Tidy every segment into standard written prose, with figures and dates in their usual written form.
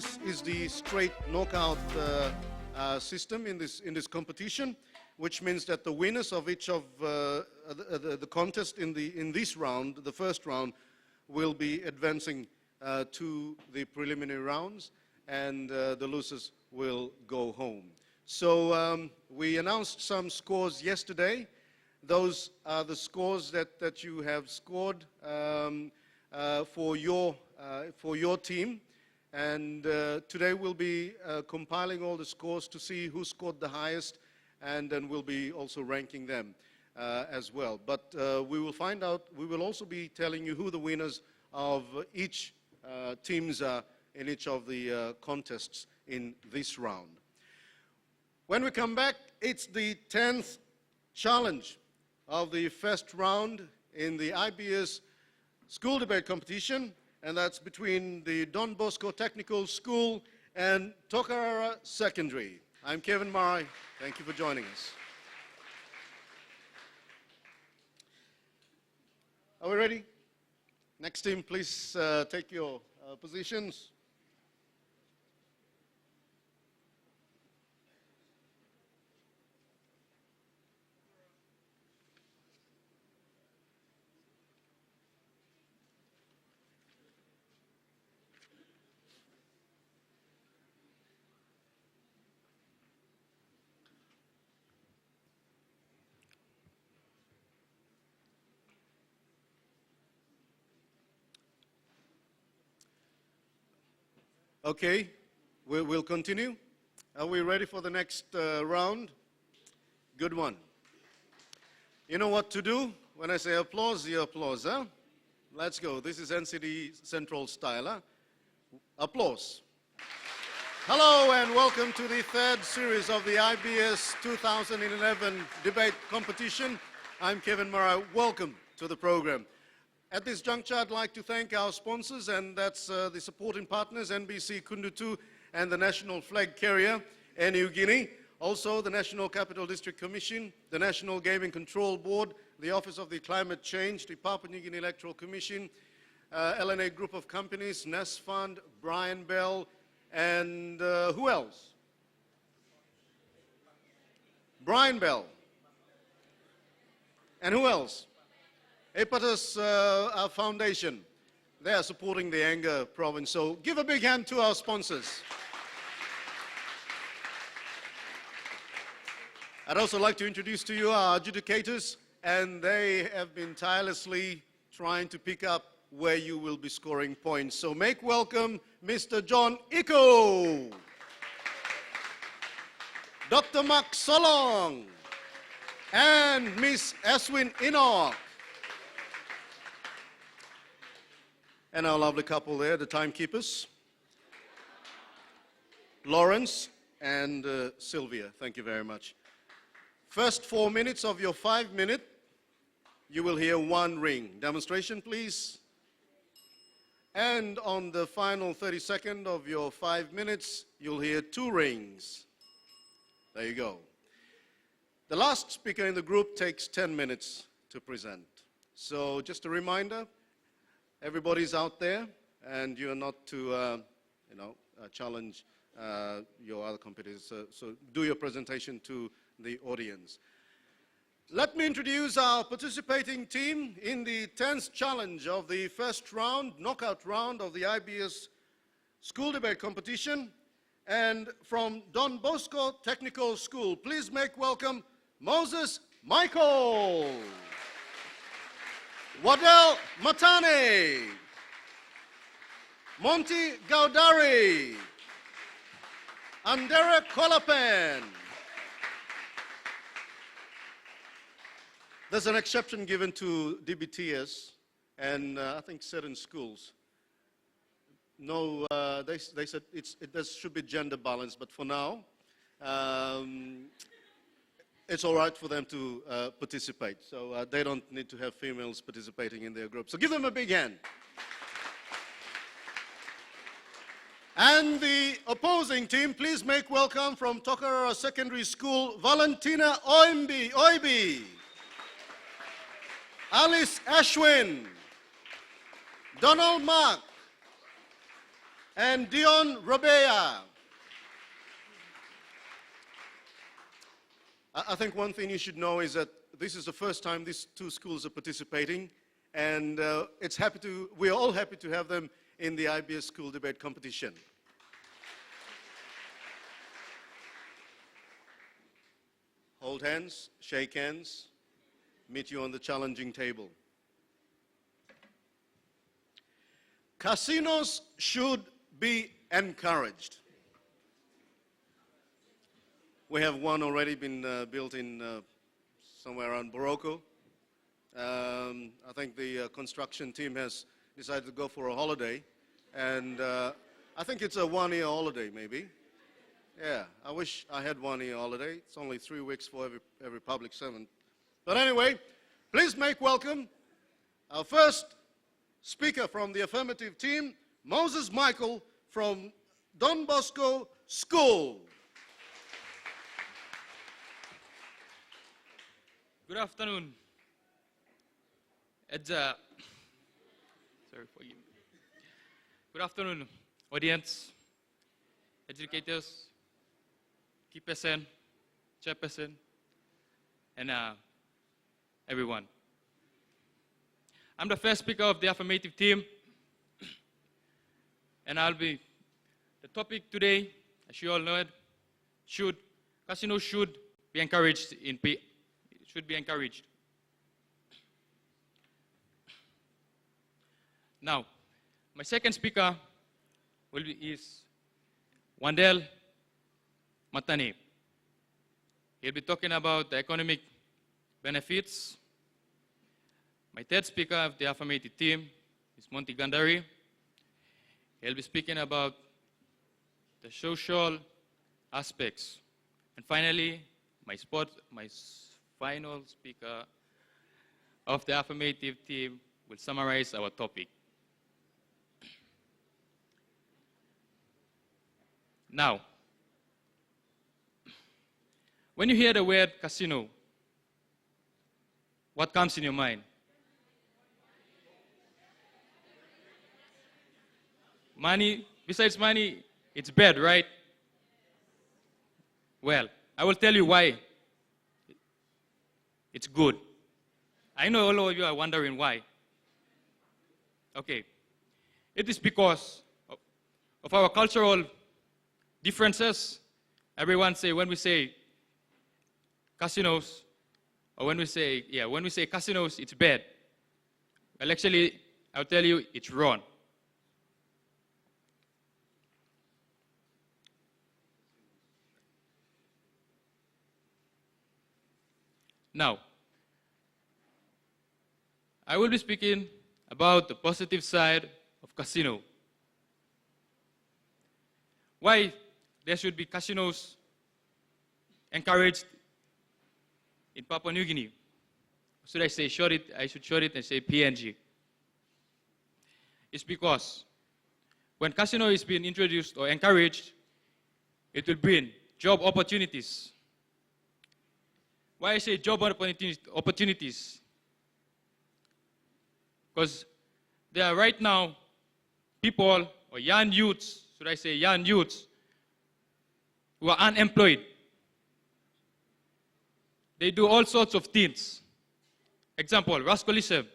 this is the straight knockout system in this competition, which means that the winners of each of the contest in this round, the first round, will be advancing to the preliminary rounds, and the losers will go home. So we announced some scores yesterday. Those are the scores that you have scored for your team. And today we'll be compiling all the scores to see who scored the highest, and then we'll be also ranking them as well. But we will find out, we will also be telling you who the winners of each teams are in each of the contests in this round. When we come back, it's the 10th challenge of the first round in the IBS school debate competition, and that's between the Don Bosco Technical School and Tokarara Secondary. I'm Kevin Murray. Thank you for joining us. Are we ready? Next team, please take your positions. Okay, we'll continue. Are we ready for the next round? Good one. You know what to do? When I say applause, you applause, huh? Let's go. This is NCD Central style, huh? Applause. Hello and welcome to the third series of the IBS 2011 debate competition. I'm Kevin Murray. Welcome to the program. At this juncture, I'd like to thank our sponsors, and that's the supporting partners, NBC Kundutu and the National Flag Carrier, New Guinea. Also, the National Capital District Commission, the National Gaming Control Board, the Office of the Climate Change, the Papua New Guinea Electoral Commission, LNA Group of Companies, NES Fund, Brian Bell, and who else? Brian Bell. And who else? Hepatus Foundation. They are supporting the Anga province. So give a big hand to our sponsors. I'd also like to introduce to you our adjudicators, and they have been tirelessly trying to pick up where you will be scoring points. So make welcome Mr. John Iko, Dr. Mark Solong, and Miss Aswin Enoch. And our lovely couple there, the timekeepers, Lawrence and Sylvia. Thank you very much. First 4 minutes of your 5 minute, you will hear one ring. Demonstration, please. And on the final 30-second of your 5 minutes, you'll hear 2 rings. There you go. The last speaker in the group takes 10 minutes to present. So just a reminder, everybody's out there, and you're not to, challenge your other competitors. So do your presentation to the audience. Let me introduce our participating team in the 10th challenge of the first round, knockout round of the IBS school debate competition. And from Don Bosco Technical School, please make welcome Moses Michael. Wadel Matane, Monty Gaudari, Andere Kolapen. There's an exception given to DBTS and I think certain schools. No, they said it should be gender balanced, but for now, it's all right for them to participate. So they don't need to have females participating in their group. So give them a big hand. And the opposing team, please make welcome from Tokarara Secondary School, Valentina Oibi, Alice Ashwin, Donald Mark, and Dion Robea. I think one thing you should know is that this is the first time these two schools are participating, and we're all happy to have them in the IBS School Debate Competition. Hold hands, shake hands, meet you on the challenging table. Casinos should be encouraged. We have one already been built in somewhere around Bosco. I think the construction team has decided to go for a holiday, and I think it's a one-year holiday maybe. Yeah, I wish I had 1 year holiday. It's only 3 weeks for every public servant. But anyway, please make welcome our first speaker from the affirmative team, Moses Michael from Don Bosco School. Good afternoon. Sorry, forgive me. Good afternoon, audience, educators, key person, chairperson, and everyone. I'm the first speaker of the affirmative team, and the topic today, as you all know it, casinos should be encouraged should be encouraged. Now, my second speaker is Wandel Matane. He'll be talking about the economic benefits. My third speaker of the affirmative team is Monty Gandari. He'll be speaking about the social aspects. And finally, my final speaker of the affirmative team will summarize our topic. Now, when you hear the word casino, what comes in your mind? Money, besides money, it's bad, right? Well, I will tell you why it's good. I know all of you are wondering why. Okay. It is because of our cultural differences. Everyone say, when we say casinos, or when we say casinos, it's bad. Well, actually, I'll tell you, it's wrong. Now, I will be speaking about the positive side of casino. Why there should be casinos encouraged in Papua New Guinea. Should I say short it? I should short it and say PNG. It's because when casino is being introduced or encouraged, it will bring job opportunities. Why I say job opportunities? Because there are right now people, or young youths, should I say young youths, who are unemployed. They do all sorts of things. Example, rascalism,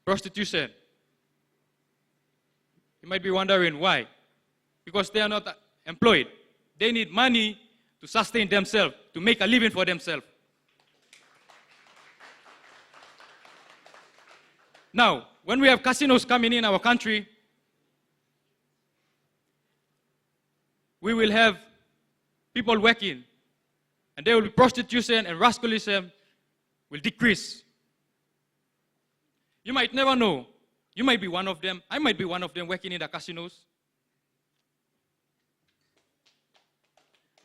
prostitution. You might be wondering why. Because they are not employed. They need money to sustain themselves, to make a living for themselves. Now, when we have casinos coming in our country, we will have people working, and there will be prostitution, and rascalism will decrease. You might never know. You might be one of them. I might be one of them working in the casinos.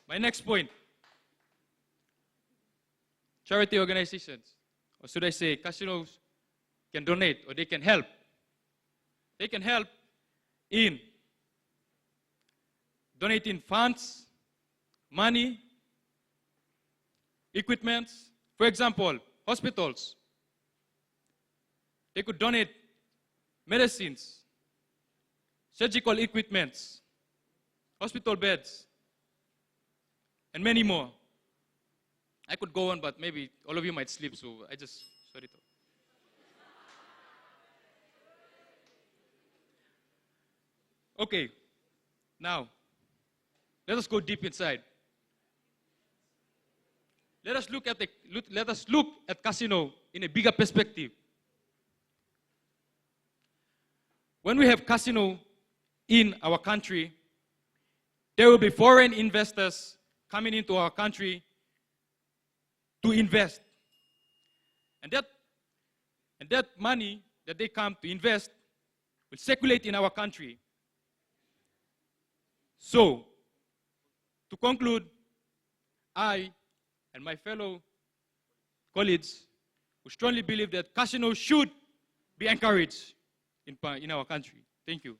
My next point, charity organizations, or should I say casinos, can donate, or they can help. They can help in donating funds, money, equipment. For example, hospitals. They could donate medicines, surgical equipments, hospital beds, and many more. I could go on, but maybe all of you might sleep, so I just shut it off. Okay, now, let us go deep inside. Let us look at casino in a bigger perspective. When we have casino in our country, there will be foreign investors coming into our country to invest. And that money that they come to invest will circulate in our country. So, to conclude, I and my fellow colleagues who strongly believe that casino should be encouraged in our country. Thank you.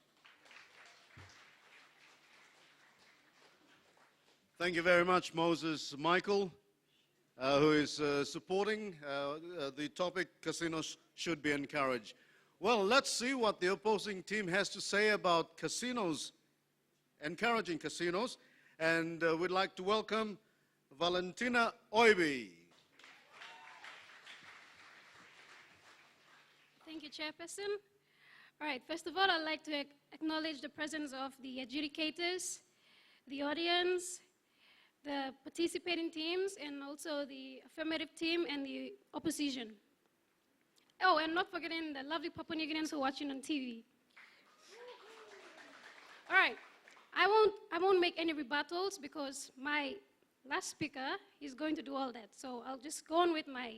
Thank you very much, Moses Michael, who is supporting the topic casinos should be encouraged. Well, let's see what the opposing team has to say about casinos, encouraging casinos. And we'd like to welcome Valentina Oiby. Thank you, Chairperson. All right, first of all, I'd like to acknowledge the presence of the adjudicators, the audience, the participating teams, and also the affirmative team and the opposition. Oh, and not forgetting the lovely Papua New Guineans who are watching on TV. All right, I won't make any rebuttals because my last speaker is going to do all that. So I'll just go on with my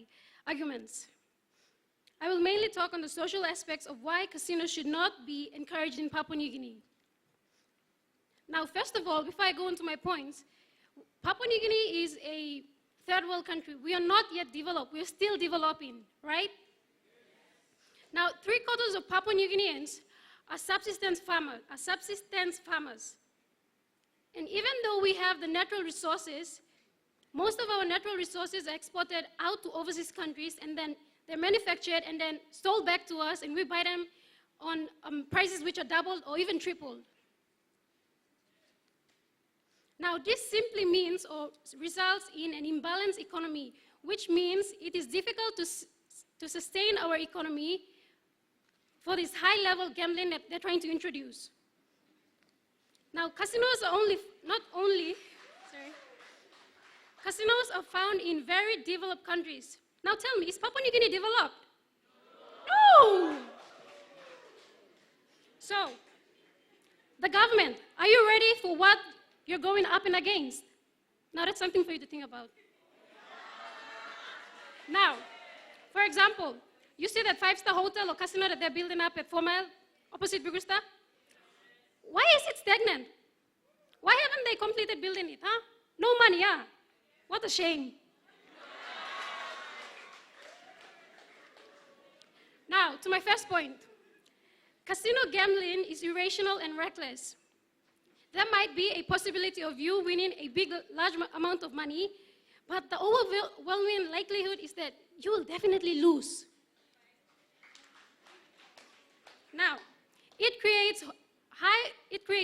arguments. I will mainly talk on the social aspects of why casinos should not be encouraged in Papua New Guinea. Now, first of all, before I go into my points, Papua New Guinea is a third world country. We are not yet developed. We are still developing, right? Now, 3/4 of Papua New Guineans are subsistence farmers. And even though we have the natural resources, most of our natural resources are exported out to overseas countries, and then they're manufactured and then sold back to us, and we buy them on prices which are doubled or even tripled. Now, this simply means or results in an imbalanced economy, which means it is difficult to sustain our economy for this high-level gambling that they're trying to introduce. Now, casinos casinos are found in very developed countries. Now tell me, is Papua New Guinea developed? No! So, the government, are you ready for what you're going up and against? Now that's something for you to think about. Now, for example, you see that 5-star hotel or casino that they're building up at 4 Mile, opposite Bugusta? Why is it stagnant? Why haven't they completed building it, huh? No money, yeah? What a shame. Now, to my first point. Casino gambling is irrational and reckless. There might be a possibility of you winning a large amount of money, but the overwhelming likelihood is that you will definitely lose. Now, it creates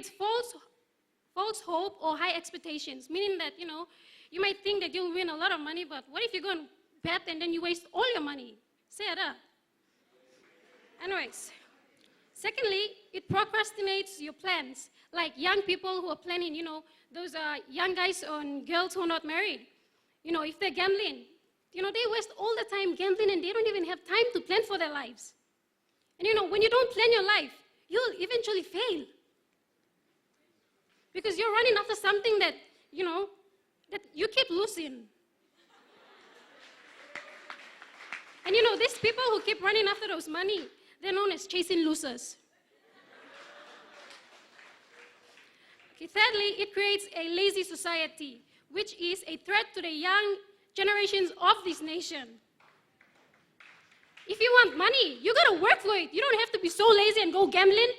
false hope or high expectations, meaning that, you might think that you'll win a lot of money, but what if you go and bet and then you waste all your money? Say that. Anyways, secondly, it procrastinates your plans. Like young people who are planning, those young guys and girls who are not married. If they're gambling, they waste all the time gambling and they don't even have time to plan for their lives. And when you don't plan your life, you'll eventually fail. Because you're running after something that, that you keep losing. And these people who keep running after those money, they're known as chasing losers. Okay, thirdly, it creates a lazy society, which is a threat to the young generations of this nation. If you want money, you gotta work for it. You don't have to be so lazy and go gambling.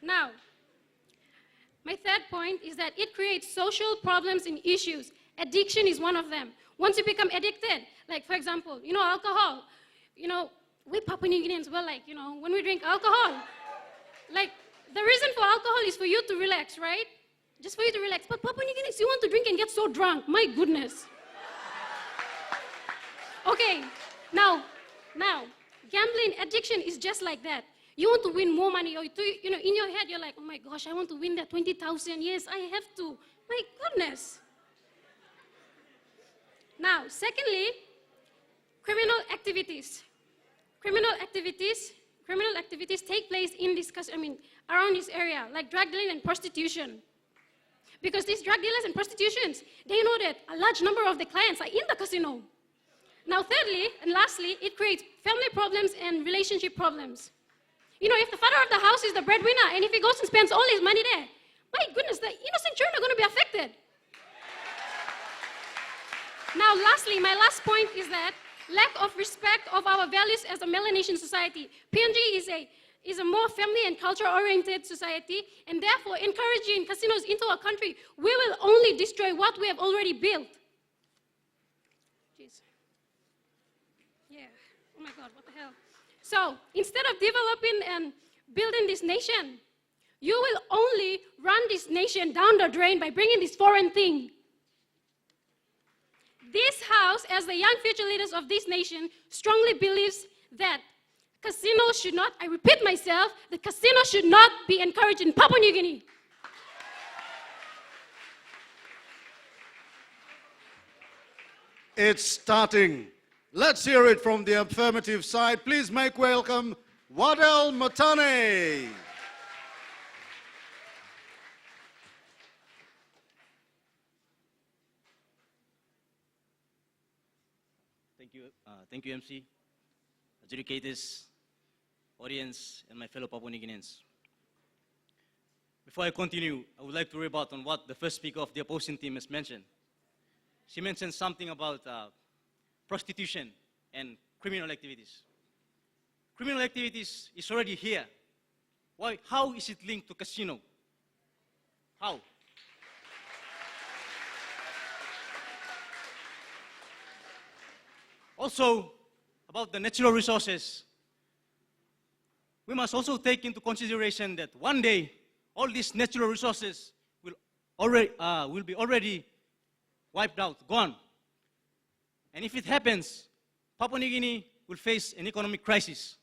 Now, my third point is that it creates social problems and issues. Addiction is one of them. Once you become addicted, like for example, alcohol, we Papua New Guineans, we're like, when we drink alcohol, like, the reason for alcohol is for you to relax, right? Just for you to relax. But Papua New Guineans, you want to drink and get so drunk. My goodness. Okay, now, gambling addiction is just like that. You want to win more money, or in your head, you're like, oh my gosh, I want to win that 20,000. Yes, I have to. My goodness. Now, secondly, criminal activities. Criminal activities take place around this area, like drug dealing and prostitution. Because these drug dealers and prostitutions, they know that a large number of the clients are in the casino. Now, thirdly and lastly, it creates family problems and relationship problems. If the father of the house is the breadwinner, and if he goes and spends all his money there, my goodness, the innocent children are going to be affected. Now, lastly, my last point is that lack of respect of our values as a Melanesian society. PNG is a more family and culture-oriented society, and therefore encouraging casinos into our country, we will only destroy what we have already built. Jeez. Yeah. Oh my God, what the hell? So, instead of developing and building this nation, you will only run this nation down the drain by bringing this foreign thing. This house, as the young future leaders of this nation, strongly believes that casinos should not, I repeat myself, the casino should not be encouraged in Papua New Guinea. It's starting. Let's hear it from the affirmative side. Please make welcome Wadel Matane. Thank you, MC, adjudicators, audience, and my fellow Papua New Guineans. Before I continue, I would like to rebut on what the first speaker of the opposing team has mentioned. She mentioned something about prostitution and criminal activities. Criminal activities is already here. Why? How is it linked to casino? How? Also, about the natural resources, we must also take into consideration that one day, all these natural resources will be already wiped out, gone. And if it happens, Papua New Guinea will face an economic crisis.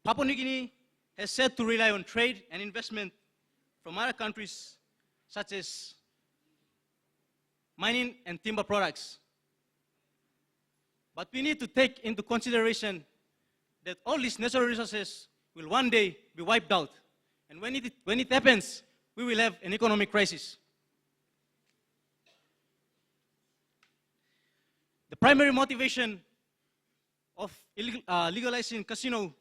Papua New Guinea has said to rely on trade and investment from other countries such as mining and timber products. But we need to take into consideration that all these natural resources will one day be wiped out. And when it happens, we will have an economic crisis. The primary motivation of legalizing casino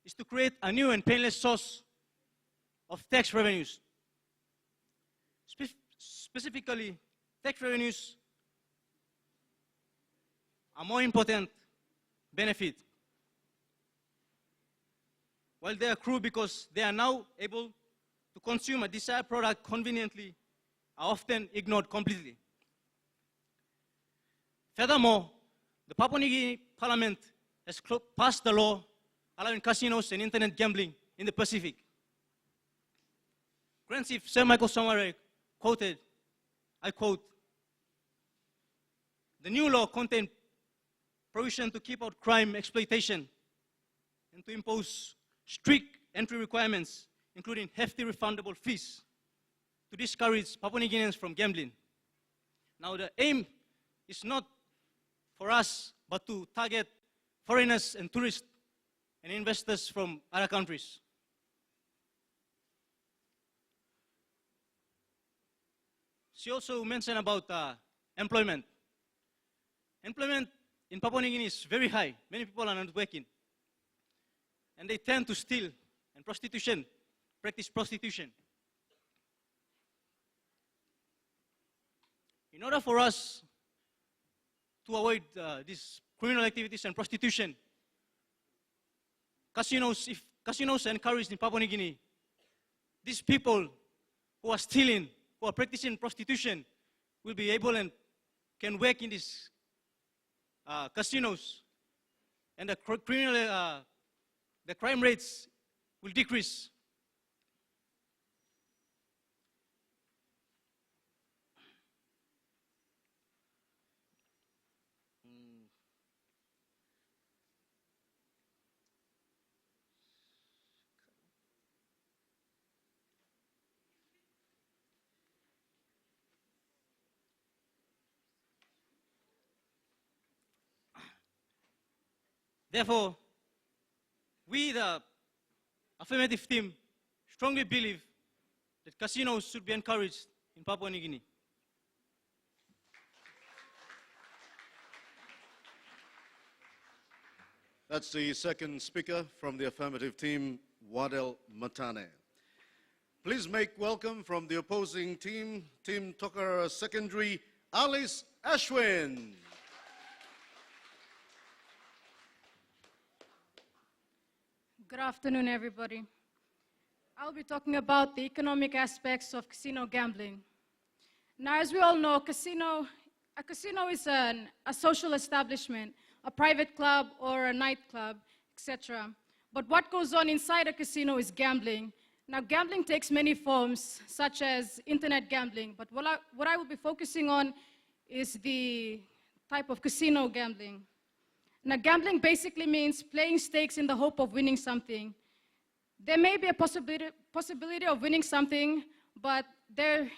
is to create a new and painless source of tax revenues. Specifically, tax revenues are more important benefit. While they accrue because they are now able to consume a desired product conveniently, are often ignored completely. Furthermore, the Papua New Guinea Parliament has passed the law allowing casinos and internet gambling in the Pacific. Grand Chief Sir Michael Somare quoted, I quote, "The new law contained provision to keep out crime exploitation and to impose strict entry requirements, including hefty refundable fees, to discourage Papua New Guineans from gambling." Now the aim is not for us, but to target foreigners and tourists and investors from other countries. She also mentioned about employment. Employment in Papua New Guinea is very high. Many people are not working. And they tend to steal and practice prostitution. In order for us to avoid these criminal activities and prostitution, if casinos are encouraged in Papua New Guinea, these people who are stealing, who are practicing prostitution, will be able and can work in these casinos, and the crime rates will decrease. Therefore, we, the affirmative team, strongly believe that casinos should be encouraged in Papua New Guinea. That's the second speaker from the affirmative team, Wadel Matane. Please make welcome from the opposing team, Team Tokarara Secondary, Alice Ashwin. Good afternoon, everybody. I'll be talking about the economic aspects of casino gambling. Now, as we all know, a casino is a social establishment, a private club or a nightclub, etc. But what goes on inside a casino is gambling. Now, gambling takes many forms, such as internet gambling, but what I will be focusing on is the type of casino gambling. Now, gambling basically means playing stakes in the hope of winning something. There may be a possibility of winning something, but there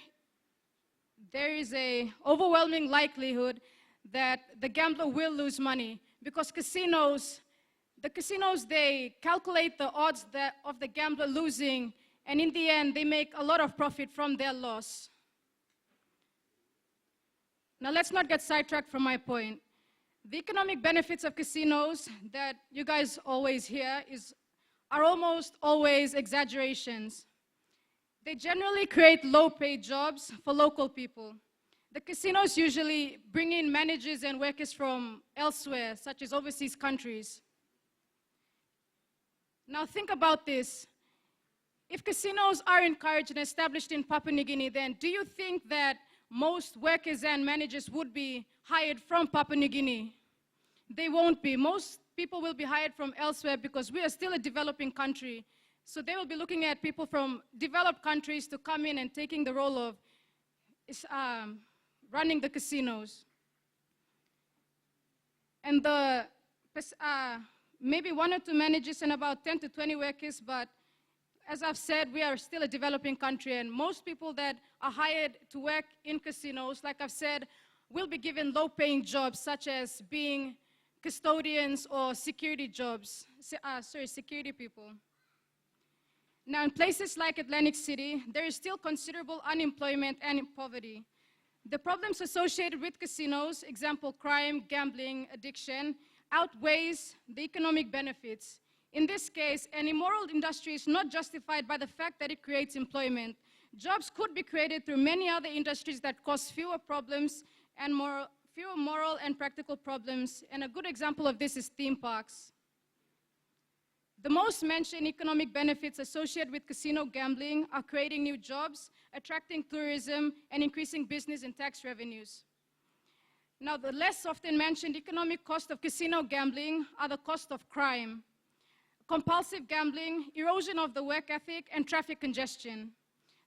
is an overwhelming likelihood that the gambler will lose money, because the casinos, they calculate the odds of the gambler losing, and in the end, they make a lot of profit from their loss. Now, let's not get sidetracked from my point. The economic benefits of casinos that you guys always hear are almost always exaggerations. They generally create low-paid jobs for local people. The casinos usually bring in managers and workers from elsewhere, such as overseas countries. Now think about this. If casinos are encouraged and established in Papua New Guinea, then do you think that most workers and managers would be hired from Papua New Guinea? They won't be. Most people will be hired from elsewhere, because we are still a developing country. So they will be looking at people from developed countries to come in and taking the role of running the casinos. And maybe 1 or 2 managers and about 10 to 20 workers, but as I've said, we are still a developing country, and most people that are hired to work in casinos, like I've said, will be given low-paying jobs, such as being custodians or security jobs, security people. Now, in places like Atlantic City, there is still considerable unemployment and poverty. The problems associated with casinos, example, crime, gambling, addiction, outweighs the economic benefits. In this case, an immoral industry is not justified by the fact that it creates employment. Jobs could be created through many other industries that cause fewer problems and fewer moral and practical problems, and a good example of this is theme parks. The most mentioned economic benefits associated with casino gambling are creating new jobs, attracting tourism, and increasing business and tax revenues. Now, the less often mentioned economic cost of casino gambling are the cost of crime, compulsive gambling, erosion of the work ethic, and traffic congestion.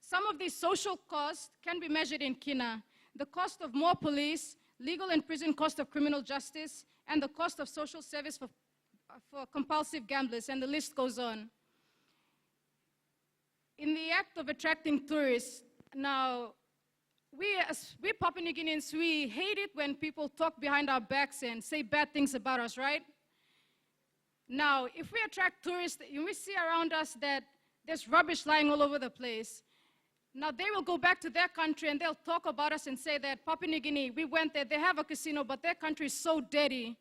Some of these social costs can be measured in kina: the cost of more police, legal and prison cost of criminal justice, and the cost of social service for compulsive gamblers, and the list goes on. In the act of attracting tourists, now, we Papua New Guineans, we hate it when people talk behind our backs and say bad things about us, right? Now, if we attract tourists, we see around us that there's rubbish lying all over the place. Now, they will go back to their country and they'll talk about us and say that Papua New Guinea, we went there, they have a casino, but their country is so dirty.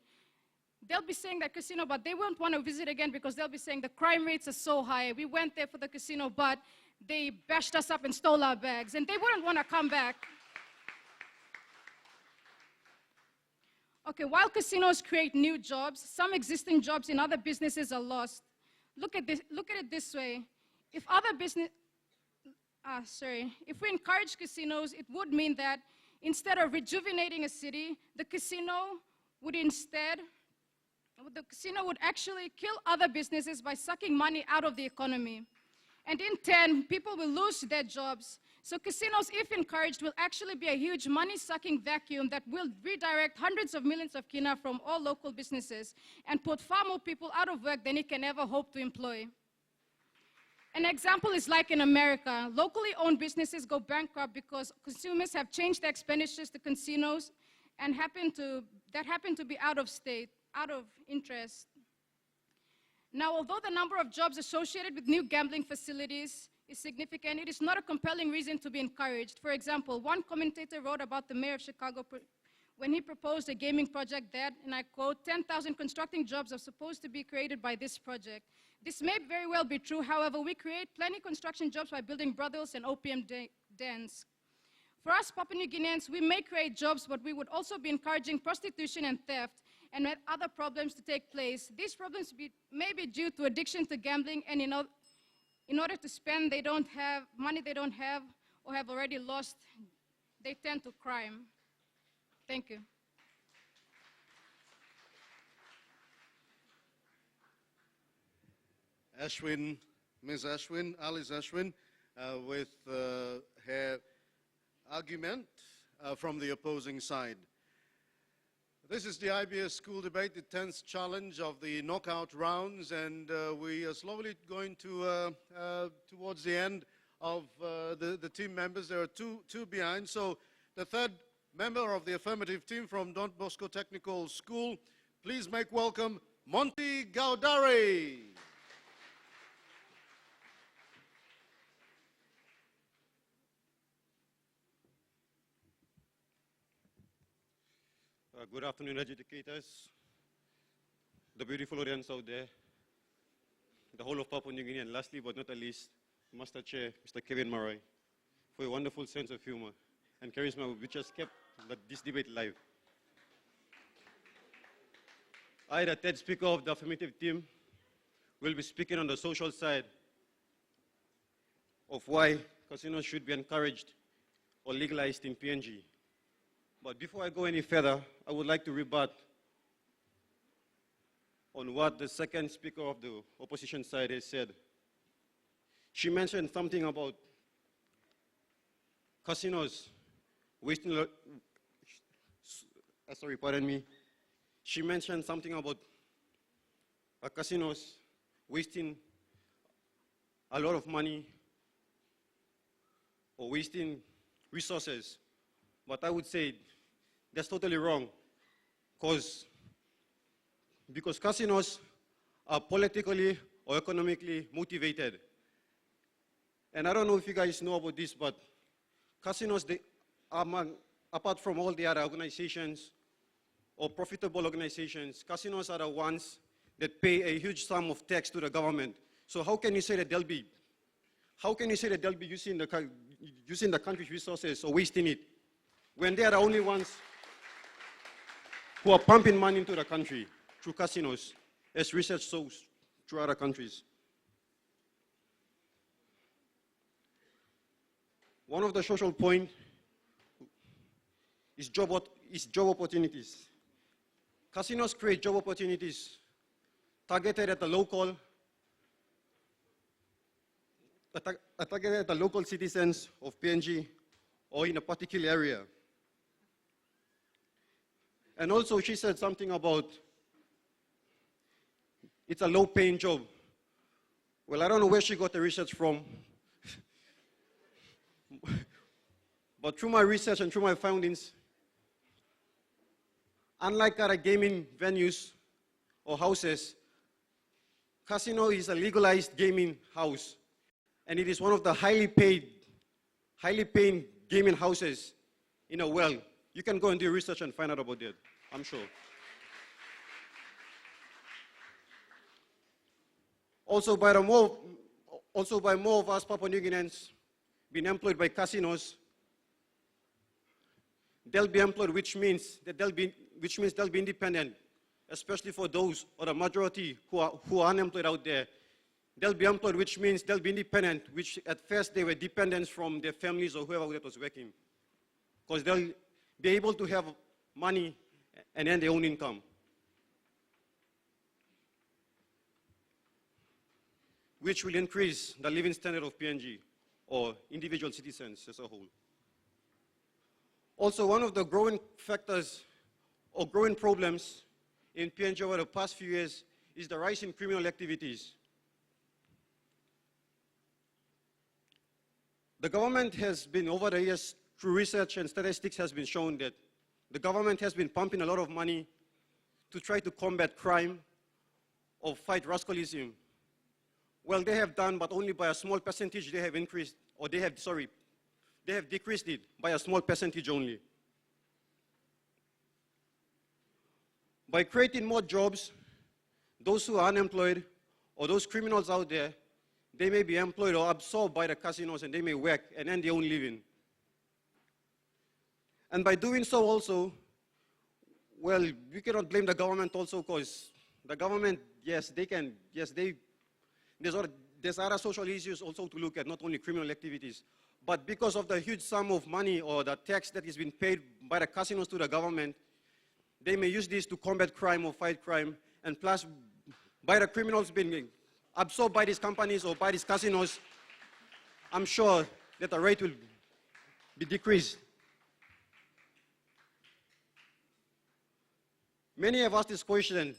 They'll be saying that casino, but they won't want to visit again, because they'll be saying the crime rates are so high. We went there for the casino, but they bashed us up and stole our bags, and they wouldn't want to come back. Okay, while casinos create new jobs, some existing jobs in other businesses are lost. Look at it this way. If other if we encourage casinos, it would mean that instead of rejuvenating a city, the casino would actually kill other businesses by sucking money out of the economy. And in turn, people will lose their jobs. So casinos, if encouraged, will actually be a huge money-sucking vacuum that will redirect hundreds of millions of kina from all local businesses and put far more people out of work than it can ever hope to employ. An example is like in America. Locally owned businesses go bankrupt because consumers have changed their expenditures to casinos and happen to be out of state, out of interest. Now, although the number of jobs associated with new gambling facilities is significant, it is not a compelling reason to be encouraged. For example, one commentator wrote about the mayor of Chicago when he proposed a gaming project that, and I quote, 10,000 constructing jobs are supposed to be created by this project. This may very well be true. However, we create plenty construction jobs by building brothels and opium dens. For us Papua New Guineans, we may create jobs, but we would also be encouraging prostitution and theft and other problems to take place. These problems may be due to addiction to gambling, and in order to spend, they don't have money they don't have or have already lost, they tend to crime. Thank you. Ashwin, Ms. Ashwin, Alice Ashwin, with her argument from the opposing side. This is the IBS school debate, the 10th challenge of the knockout rounds, and we are slowly going to towards the end of the team members. There are two behind, so the third member of the affirmative team from Don Bosco Technical School, please make welcome Monty Gaudari. Good afternoon, educators, the beautiful audience out there, the whole of Papua New Guinea, and lastly but not least, Master Chair, Mr. Kevin Marai, for a wonderful sense of humor and charisma which has kept this debate live. I, the third speaker of the affirmative team, will be speaking on the social side of why casinos should be encouraged or legalized in PNG. But before I go any further, I would like to rebut on what the second speaker of the opposition side has said. She mentioned something about casinos wasting, pardon me. She mentioned something about casinos wasting a lot of money or wasting resources. But I would say that's totally wrong, because casinos are politically or economically motivated. And I don't know if you guys know about this, but casinos, they are apart from all the other organizations or profitable organizations, casinos are the ones that pay a huge sum of tax to the government. So how can you say that they'll be using the country's resources or wasting it, when they are the only ones who are pumping money into the country through casinos, as research shows through other countries? One of the social points is job opportunities. Casinos create job opportunities targeted at the local citizens of PNG or in a particular area. And also she said something about it's a low-paying job. Well, I don't know where she got the research from. But through my research and through my findings, unlike other gaming venues or houses, casino is a legalized gaming house. And it is one of the highly paying gaming houses in the world. You can go and do research and find out about that, I'm sure. Also, by more of us Papua New Guineans being employed by casinos, they'll be employed, which means they'll be independent, especially for those or the majority who are unemployed out there. they'll be employed, which means they'll be independent, which at first they were dependents from their families or whoever that was working. Because they'll be able to have money and earn their own income. Which will increase the living standard of PNG or individual citizens as a whole. Also, one of the growing factors or growing problems in PNG over the past few years is the rise in criminal activities. The government has been, over the years, through research and statistics, has been shown that the government has been pumping a lot of money to try to combat crime or fight rascalism. Well, they have done, but only by a small percentage. They have increased, or they have decreased it by a small percentage only. By creating more jobs, those who are unemployed or those criminals out there, they may be employed or absorbed by the casinos and they may work and earn their own living. And by doing so also, well, we cannot blame the government also, because the government, yes, they can, yes, there's other social issues also to look at, not only criminal activities. But because of the huge sum of money or the tax that is being paid by the casinos to the government, they may use this to combat crime or fight crime. And plus, by the criminals being absorbed by these companies or by these casinos, I'm sure that the rate will be decreased. Many have asked this question,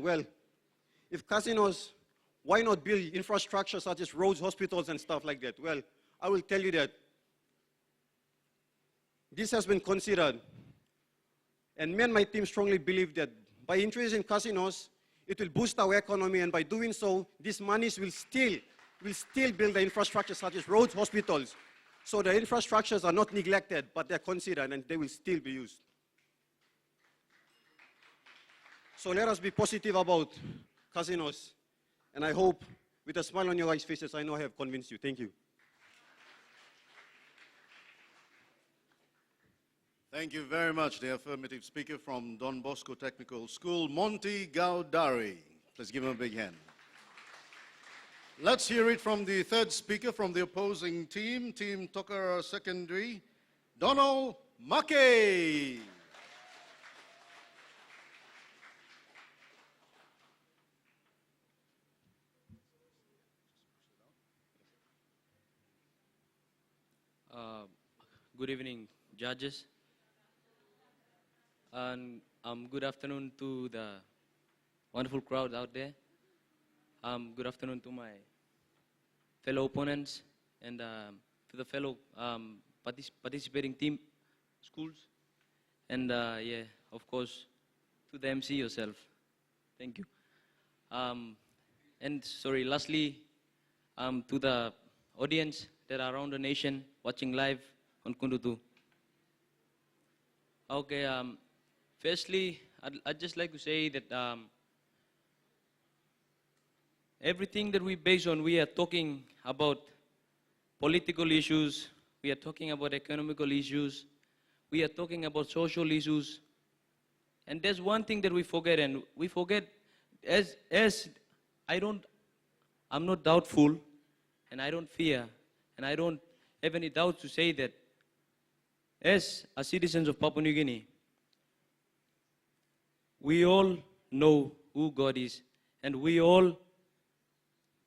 well, if casinos, why not build infrastructure such as roads, hospitals, and stuff like that? Well, I will tell you that this has been considered, and me and my team strongly believe that by introducing casinos, it will boost our economy, and by doing so, these monies will still build the infrastructure such as roads, hospitals. So the infrastructures are not neglected, but they're considered, and they will still be used. So let us be positive about casinos, and I hope, with a smile on your guys' faces, I know I have convinced you. Thank you. Thank you very much, the affirmative speaker from Don Bosco Technical School, Monty Gaudari. Let's give him a big hand. Let's hear it from the third speaker from the opposing team, Team Tokarara Secondary, Donald Mackey. Good evening, judges, and good afternoon to the wonderful crowd out there. Good afternoon to my fellow opponents and to the fellow participating team schools, and yeah, of course, to the MC yourself. Thank you. And sorry, lastly, to the audience that are around the nation watching live on Kundutu. Okay, firstly, I'd just like to say that everything that we base on, we are talking about political issues, we are talking about economical issues, we are talking about social issues, and there's one thing that we forget, and we forget, I'm not doubtful, and I don't fear, and I don't have any doubt to say that as a citizens of Papua New Guinea, we all know who God is, and we all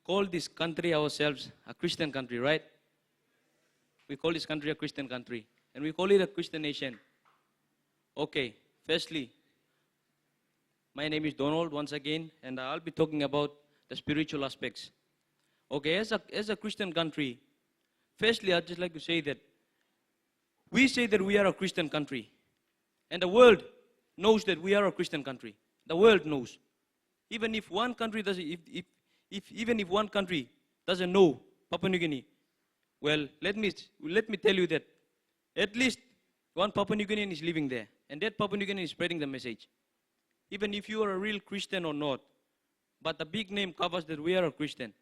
call this country ourselves a Christian country, right? We call this country a Christian country, and we call it a Christian nation. Okay, firstly, my name is Donald once again, and I'll be talking about the spiritual aspects. Okay, as a Christian country, firstly, I'd just like to say that we say that we are a Christian country, and the world knows that we are a Christian country. The world knows. Even if one country doesn't, even if one country doesn't know Papua New Guinea, well, let me tell you that at least one Papua New Guinean is living there, and that Papua New Guinean is spreading the message. Even if you are a real Christian or not, but the big name covers that we are a Christian,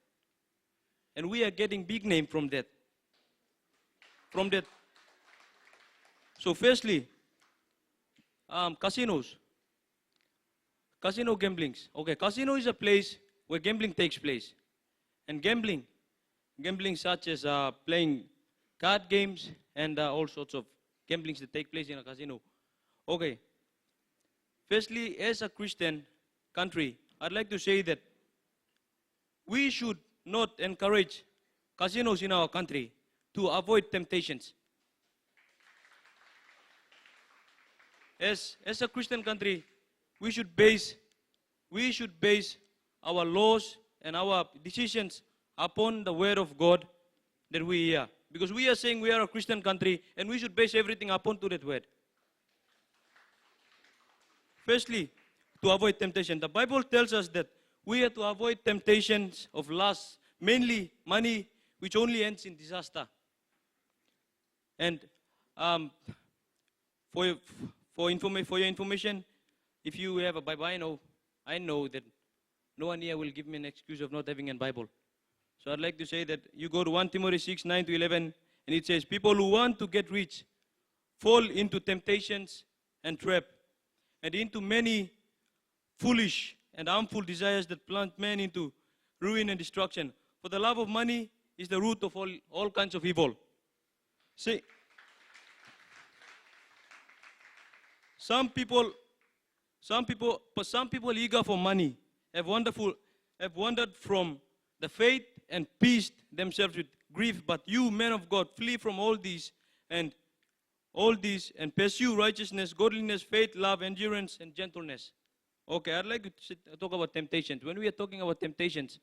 and we are getting big name from that. So firstly, casinos, casino gamblings. Okay, casino is a place where gambling takes place. And gambling such as playing card games and all sorts of gamblings that take place in a casino. Okay, firstly, as a Christian country, I'd like to say that we should not encourage casinos in our country to avoid temptations. As a Christian country, we should base our laws and our decisions upon the word of God that we hear. Because we are saying we are a Christian country and we should base everything upon to that word. Firstly, to avoid temptation. The Bible tells us that we are to avoid temptations of lust, mainly money, which only ends in disaster. And for your information, if you have a Bible, I know that no one here will give me an excuse of not having a Bible. So I'd like to say that you go to 1 Timothy 6, 9 to 11, and it says, people who want to get rich fall into temptations and trap, and into many foolish and harmful desires that plunge men into ruin and destruction. For the love of money is the root of all kinds of evil. See, some people eager for money have wandered from the faith and pierced themselves with grief. But you, men of God, flee from all these and pursue righteousness, godliness, faith, love, endurance, and gentleness. Okay, I'd like to talk about temptations. When we are talking about temptations,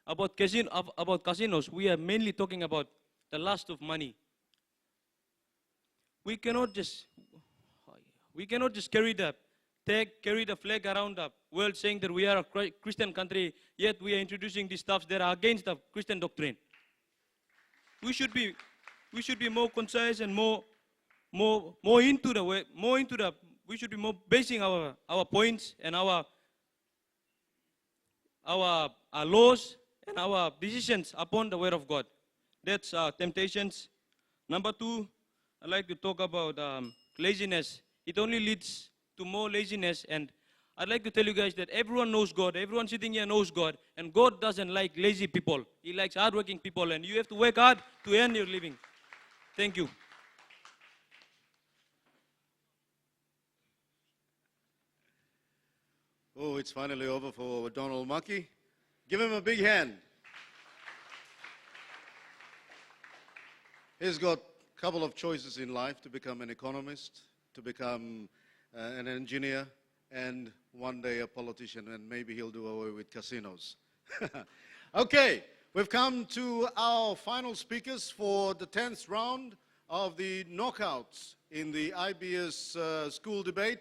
about casinos, we are mainly talking about the lust of money. We cannot just carry the flag around the world saying that we are a Christian country, yet we are introducing these stuffs that are against the Christian doctrine. We should be more concise and more into the we should be more basing our points and our laws and our decisions upon the word of God. That's temptations. Number 2, I'd like to talk about laziness. It only leads to more laziness, and I'd like to tell you guys that everyone knows God. Everyone sitting here knows God, and God doesn't like lazy people. He likes hardworking people, and you have to work hard to earn your living. Thank you. Oh, it's finally over for Donald Maki. Give him a big hand. He's got a couple of choices in life: to become an economist, to become an engineer, and one day a politician, and maybe he'll do away with casinos. Okay, we've come to our final speakers for the 10th round of the knockouts in the IBS school debate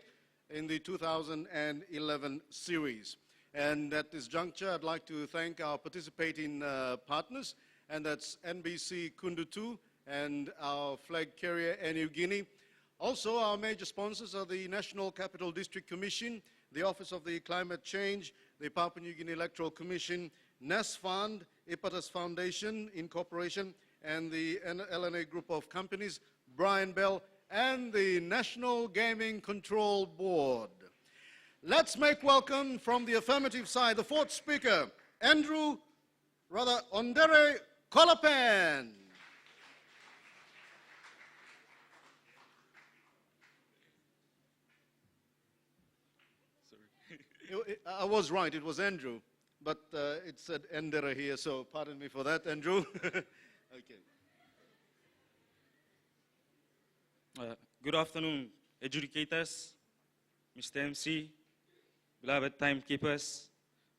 in the 2011 series. And at this juncture, I'd like to thank our participating partners, and that's NBC Kundutu and our flag carrier NU Guinea. Also, our major sponsors are the National Capital District Commission, the Office of the Climate Change, the Papua New Guinea Electoral Commission, NAS Fund, Ipatas Foundation Incorporation, and the LNA Group of Companies, Brian Bell, and the National Gaming Control Board. Let's make welcome from the affirmative side, the 4th speaker, Ondere Kolapan. I was right, it was Andrew, but it said Endera here, so pardon me for that, Andrew. Okay. Good afternoon, adjudicators, Mr. MC, beloved timekeepers,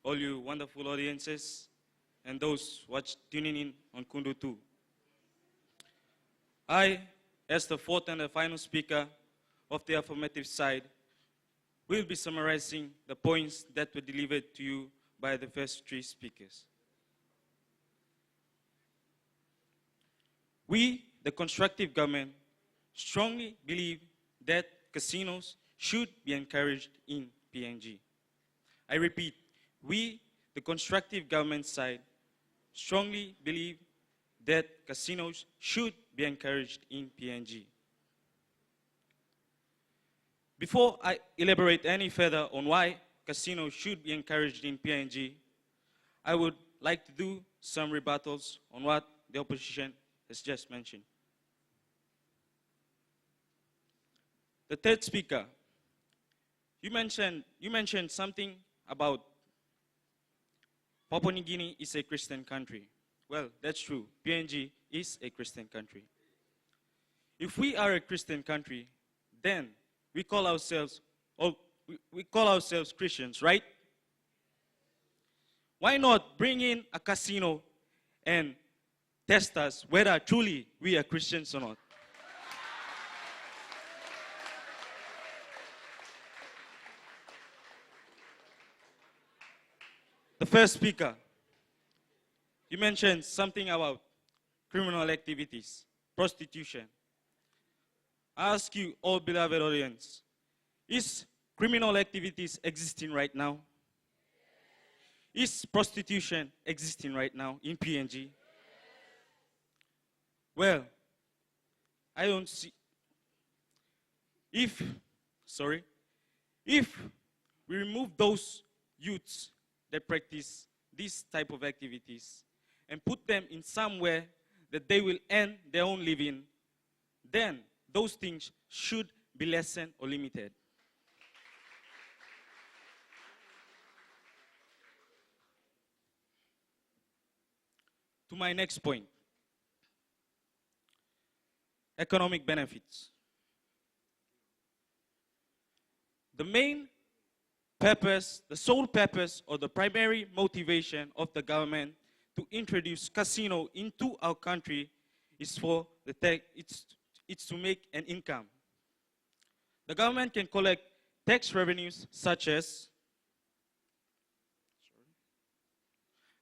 all you wonderful audiences, and those tuning in on Kundu 2. I, as the 4th and the final speaker of the affirmative side, will be summarizing the points that were delivered to you by the first 3 speakers. We, the constructive government, strongly believe that casinos should be encouraged in PNG. I repeat, we, the constructive government side, strongly believe that casinos should be encouraged in PNG. Before I elaborate any further on why casinos should be encouraged in PNG, I would like to do some rebuttals on what the opposition has just mentioned. The third speaker, you mentioned something about Papua New Guinea is a Christian country. Well, that's true. PNG is a Christian country. If we are a Christian country, then we call ourselves Christians, right? Why not bring in a casino and test us whether truly we are Christians or not? The first speaker, you mentioned something about criminal activities, prostitution. I ask you, all beloved audience, is criminal activities existing right now? Is prostitution existing right now in PNG? Well, I don't see. If we remove those youths that practice this type of activities and put them in somewhere that they will earn their own living, then those things should be lessened or limited. To my next point, economic benefits. The main purpose, the sole purpose, or the primary motivation of the government to introduce casino into our country is for it's to make an income. The government can collect tax revenues such as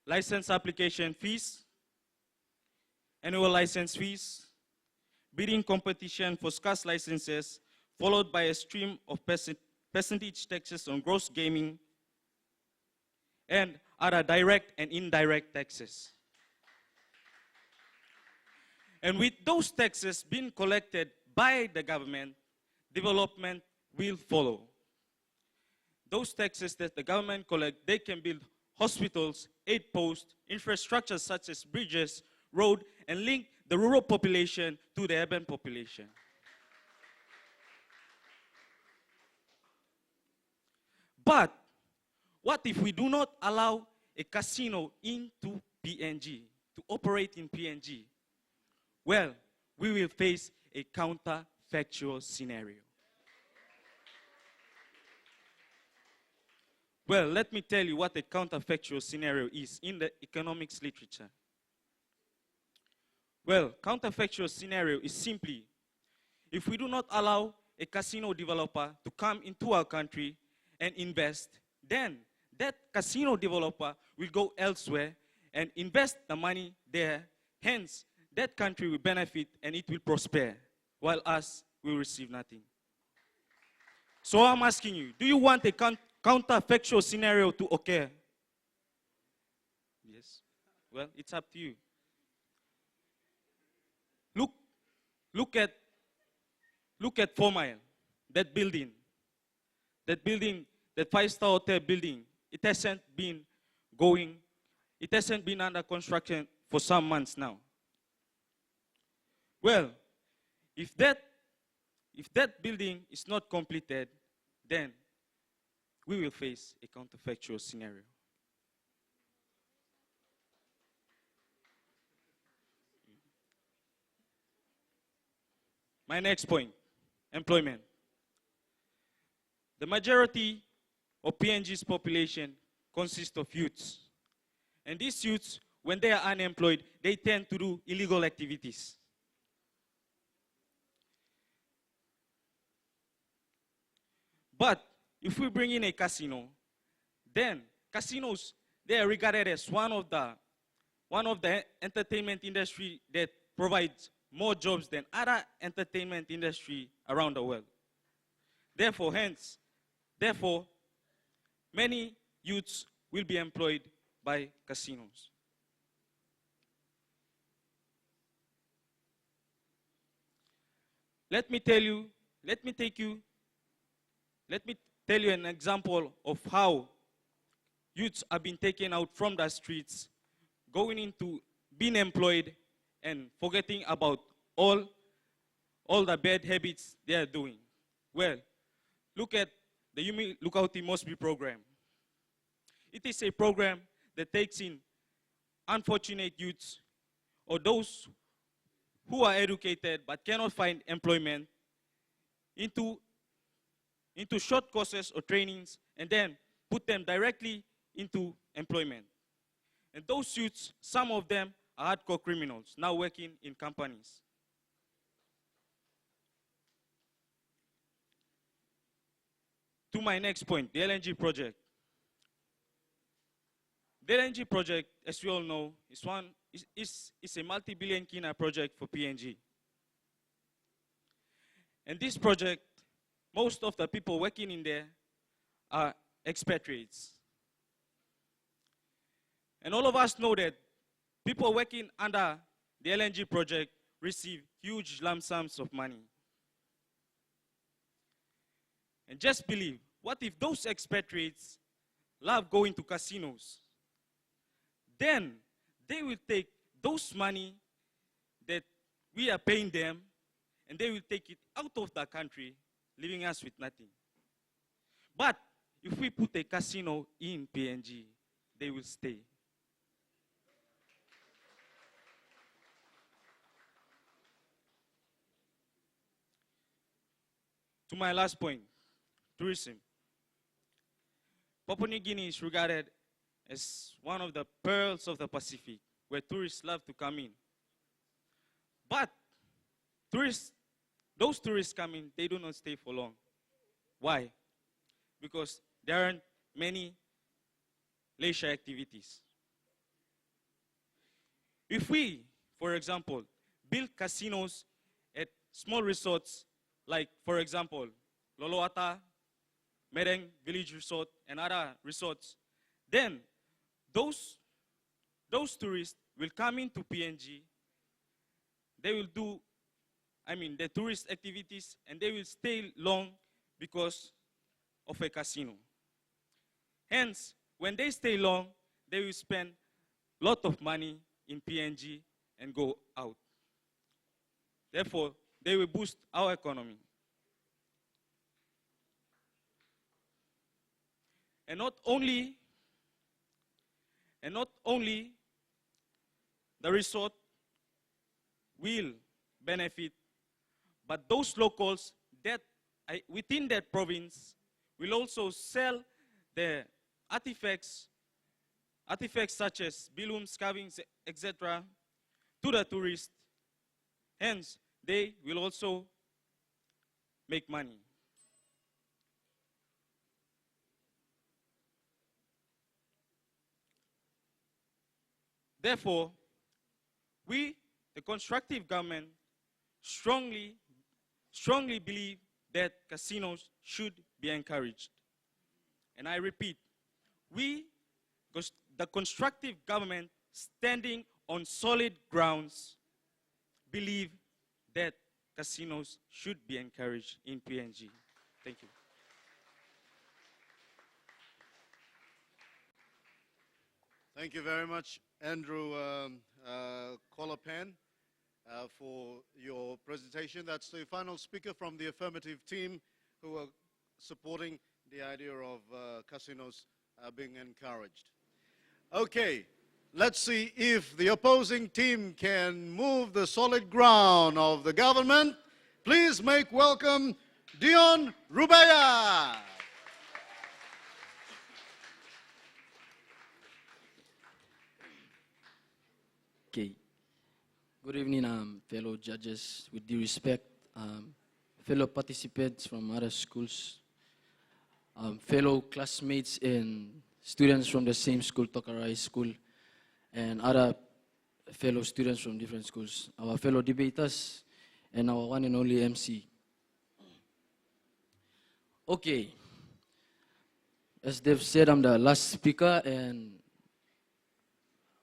license application fees, annual license fees, bidding competition for scarce licenses, followed by a stream of percentage taxes on gross gaming, and other direct and indirect taxes. And with those taxes being collected by the government, development will follow. Those taxes that the government collect, they can build hospitals, aid posts, infrastructure such as bridges, road, and link the rural population to the urban population. But what if we do not allow a casino into PNG, to operate in PNG? Well, we will face a counterfactual scenario. Well, let me tell you what a counterfactual scenario is in the economics literature. Well, counterfactual scenario is simply, if we do not allow a casino developer to come into our country and invest, then that casino developer will go elsewhere and invest the money there. Hence, that country will benefit and it will prosper, while us will receive nothing. So I'm asking you, do you want a counterfactual scenario to occur? Yes. Well, it's up to you. Look at 4 Mile, that building, that 5-star hotel building. It hasn't been under construction for some months now. Well, if that building is not completed, then we will face a counterfactual scenario. My next point, employment. The majority of PNG's population consists of youths. And these youths, when they are unemployed, they tend to do illegal activities. But if we bring in a casino, then casinos, they are regarded as one of the entertainment industry that provides more jobs than other entertainment industry around the world. Therefore, many youths will be employed by casinos. Let me tell you an example of how youths are being taken out from the streets, going into being employed and forgetting about all the bad habits they are doing. Well, look at the Yumi Lukauti Mosby program. It is a program that takes in unfortunate youths or those who are educated but cannot find employment into short courses or trainings and then put them directly into employment. And those youths, some of them are hardcore criminals, now working in companies. To my next point, the LNG project. The LNG project, as we all know, is a multi-billion kina project for PNG. And this project, most of the people working in there are expatriates. And all of us know that people working under the LNG project receive huge lump sums of money. And just believe, what if those expatriates love going to casinos? Then they will take those money that we are paying them and they will take it out of the country, leaving us with nothing. But if we put a casino in PNG, they will stay. To my last point, tourism. Papua New Guinea is regarded as one of the pearls of the Pacific, where tourists love to come in. But those tourists come in, they do not stay for long. Why? Because there aren't many leisure activities. If we, for example, build casinos at small resorts, like, for example, Loloata, Mereng Village Resort, and other resorts, then those tourists will come into PNG, they will do, the tourist activities, and they will stay long because of a casino. Hence, when they stay long, they will spend a lot of money in PNG and go out. Therefore, they will boost our economy. And not only the resort will benefit, but those locals that within that province will also sell the artifacts such as bilums, carvings, etc., to the tourists. Hence, they will also make money. Therefore, we, the constructive government, strongly believe that casinos should be encouraged. And I repeat, we, the constructive government, standing on solid grounds, believe that casinos should be encouraged in PNG. Thank you. Thank you very much, Andrew Colapan, for your presentation. That's the final speaker from the affirmative team who are supporting the idea of casinos being encouraged. Okay, let's see if the opposing team can move the solid ground of the government. Please make welcome Dion Rubaya. Okay. Good evening, fellow judges. With due respect, fellow participants from other schools, fellow classmates and students from the same school, Tokarara School, and other fellow students from different schools, our fellow debaters, and our one and only MC. Okay. As they've said, I'm the last speaker, and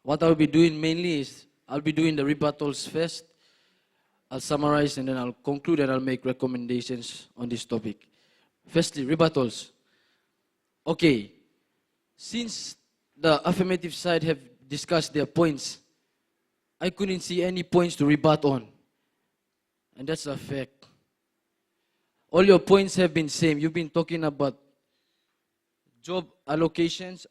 what I'll be doing mainly is I'll be doing the rebuttals first. I'll summarize and then I'll conclude and I'll make recommendations on this topic. Firstly, rebuttals. Okay, since the affirmative side have discussed their points, I couldn't see any points to rebut on. And that's a fact. All your points have been same. You've been talking about job allocations,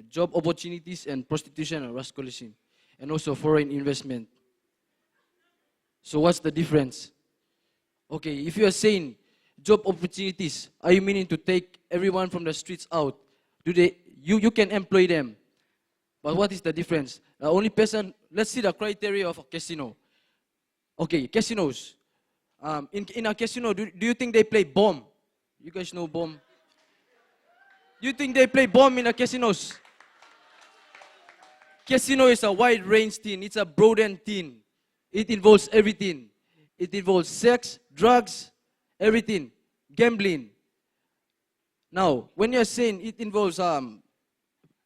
job opportunities, and prostitution and rascalism, and also foreign investment. So what's the difference? Okay, if you are saying job opportunities, are you meaning to take everyone from the streets out? You can employ them. But what is the difference? The only person, let's see the criteria of a casino. Okay, casinos. In a casino, do you think they play bomb? You guys know bomb? Do you think they play bomb in the casinos? Casino is a wide range thing. It's a broadened thing. It involves everything. It involves sex, drugs, everything, gambling. Now, when you're saying it involves,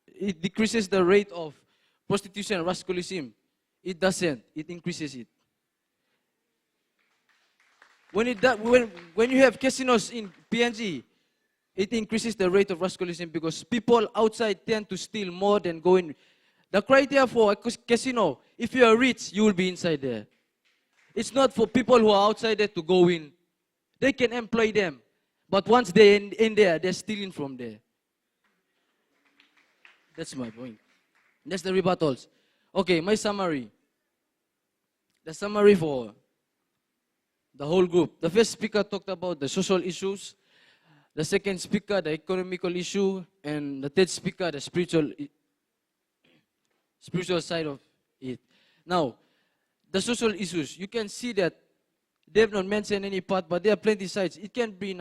it decreases the rate of prostitution and rascalism, it doesn't. It increases it. When you have casinos in PNG, it increases the rate of rascalism because people outside tend to steal more than going. The criteria for a casino, if you are rich, you will be inside there. It's not for people who are outside there to go in. They can employ them. But once they're in there, they're stealing from there. That's my point. That's the rebuttals. Okay, my summary. The summary for the whole group. The first speaker talked about the social issues. The second speaker, the economical issue. And the third speaker, the spiritual side of it. Now, the social issues. You can see that they have not mentioned any part, but there are plenty sides. It can be,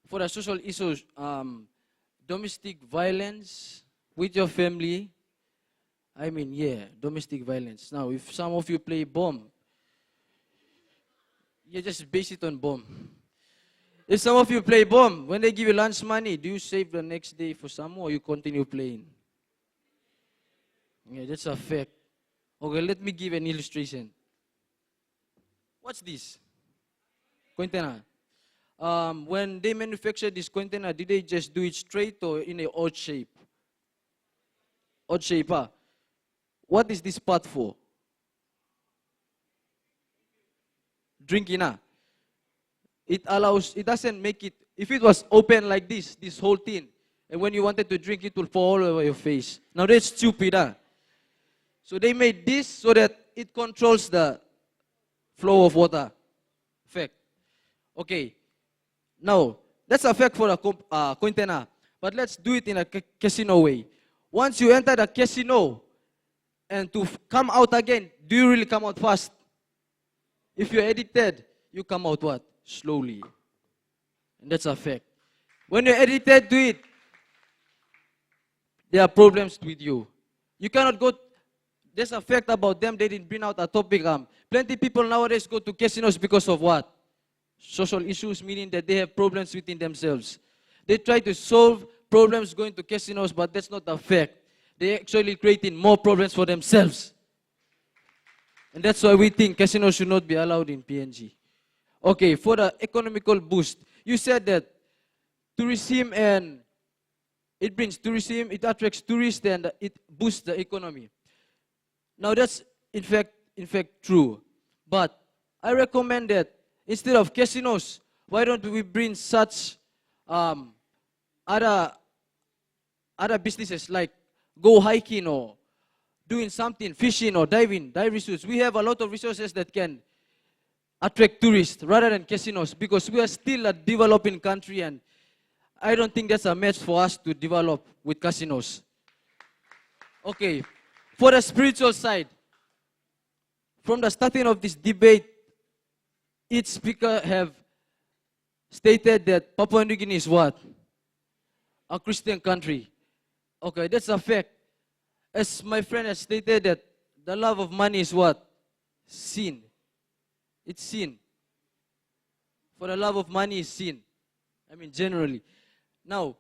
for the social issues, domestic violence with your family. I mean, yeah, domestic violence. Now, if some of you play bomb, you just base it on bomb. If some of you play bomb, when they give you lunch money, do you save the next day for some or you continue playing? Yeah, that's a fact. Okay, let me give an illustration. What's this? Container. When they manufacture this container, did they just do it straight or in an odd shape? Odd shape, huh? What is this part for? Drinking, huh? It doesn't make it, if it was open like this whole thing, and when you wanted to drink, it will fall all over your face. Now that's stupid, huh? So they made this so that it controls the flow of water. Fact. Okay. Now, that's a fact for a container. But let's do it in a casino way. Once you enter the casino, and to come out again, do you really come out fast? If you're addicted, you come out what? Slowly. And that's a fact. When you're addicted to it, there are problems with you. You cannot go. There's a fact about them. They didn't bring out a topic. Plenty people nowadays go to casinos because of what? Social issues, meaning that they have problems within themselves. They try to solve problems going to casinos, but that's not a fact. They're actually creating more problems for themselves. And that's why we think casinos should not be allowed in PNG. Okay, for the economical boost, you said that tourism and it brings tourism, it attracts tourists and it boosts the economy. Now that's in fact true. But I recommend that instead of casinos, why don't we bring such other businesses like go hiking or doing something, fishing or diving, dive resources. We have a lot of resources that can attract tourists rather than casinos because we are still a developing country and I don't think that's a match for us to develop with casinos. Okay, for the spiritual side, from the starting of this debate, each speaker have stated that Papua New Guinea is what? A Christian country. Okay, that's a fact. As my friend has stated that the love of money is what? Sin. It's sin. For the love of money is sin. I mean, generally. Now,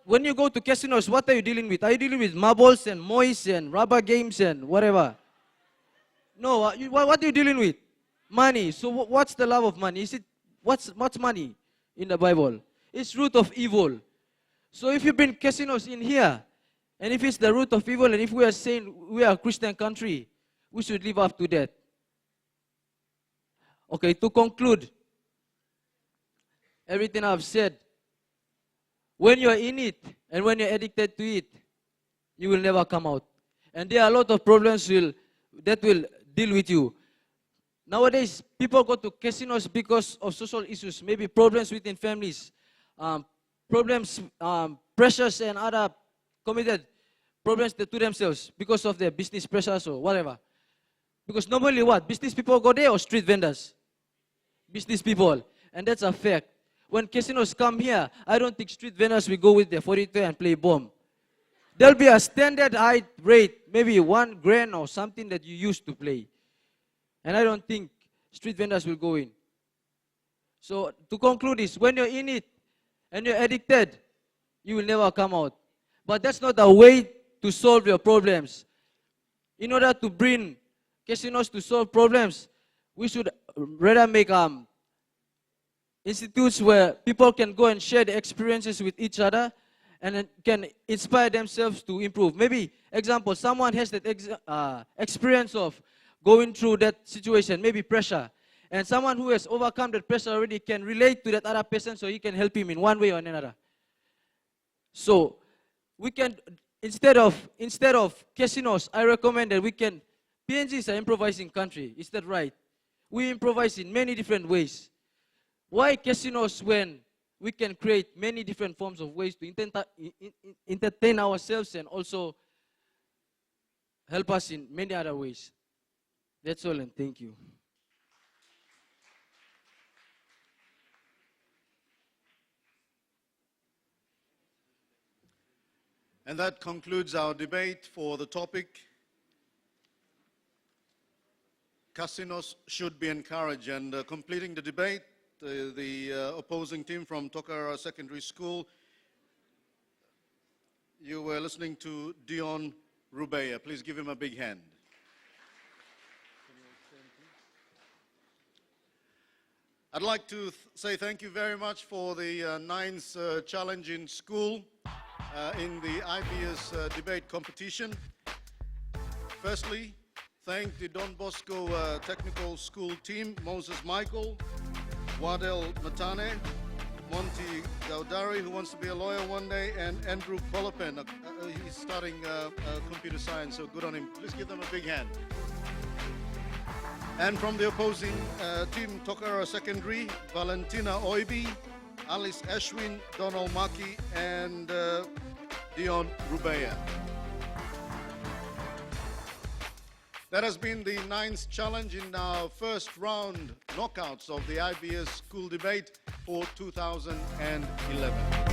when you go to casinos, what are you dealing with? Are you dealing with marbles and mois and rubber games and whatever? No, what are you dealing with? Money. So what's the love of money? What's money in the Bible? It's root of evil. So if you bring casinos in here, and if it's the root of evil, and if we are saying we are a Christian country, we should live up to that. Okay, to conclude, everything I've said, when you're in it and when you're addicted to it, you will never come out. And there are a lot of problems that will deal with you. Nowadays, people go to casinos because of social issues, maybe problems within families, problems, pressures and other committed problems to themselves because of their business pressures or whatever. Because normally what? Business people go there or street vendors? Business people. And that's a fact. When casinos come here, I don't think street vendors will go with their 42 and play bomb. There'll be a standard height rate, maybe $1,000 or something that you used to play. And I don't think street vendors will go in. So to conclude is, when you're in it and you're addicted, you will never come out. But that's not a way to solve your problems. In order to bring casinos to solve problems, we should rather make institutes where people can go and share the experiences with each other and then can inspire themselves to improve. Maybe, example, someone has that experience of going through that situation, maybe pressure. And someone who has overcome that pressure already can relate to that other person so he can help him in one way or another. So, we can, instead of casinos, I recommend that PNG is an improvising country. Is that right? We improvise in many different ways. Why casinos when we can create many different forms of ways to entertain ourselves and also help us in many other ways? That's all, and thank you. And that concludes our debate for the topic, casinos should be encouraged. And completing the debate, the opposing team from Tokarara Secondary School, you were listening to Dion Rubeya. Please give him a big hand. I'd like to say thank you very much for the ninth challenge in school in the IBS debate competition. Firstly, thank the Don Bosco Technical School team, Moses Michael, Wadel Matane, Monty Gaudari, who wants to be a lawyer one day, and Andrew Polopen. He's studying computer science, so good on him. Please give them a big hand. And from the opposing team, Tokarara Secondary, Valentina Oibi, Alice Ashwin, Donald Maki, and Dion Rubeya. That has been the ninth challenge in our first round knockouts of the IBS school debate for 2011.